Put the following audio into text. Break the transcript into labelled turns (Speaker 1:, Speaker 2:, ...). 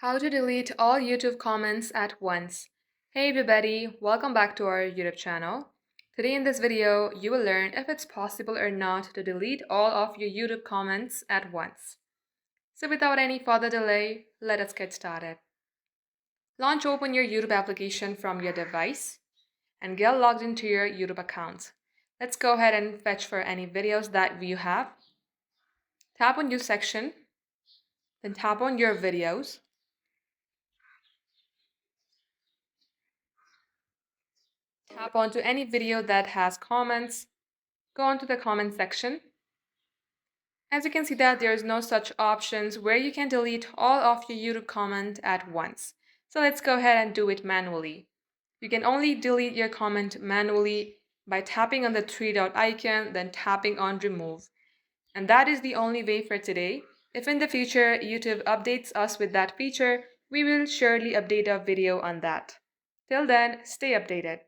Speaker 1: How to delete all YouTube comments at once. Hey everybody, welcome back to our YouTube channel. Today in this video, you will learn if it's possible or not to delete all of your YouTube comments at once. So without any further delay, let us get started. Open your YouTube application from your device and get logged into your YouTube account. Let's go ahead and fetch for any videos that you have. Tap on New section, then tap on Your Videos. Tap onto any video that has comments. Go on to the comment section. As you can see that there is no such options where you can delete all of your YouTube comment at once. So let's go ahead and do it manually. You can only delete your comment manually by tapping on the three dot icon, then tapping on remove. And that is the only way for today. If in the future YouTube updates us with that feature, we will surely update a video on that. Till then, stay updated.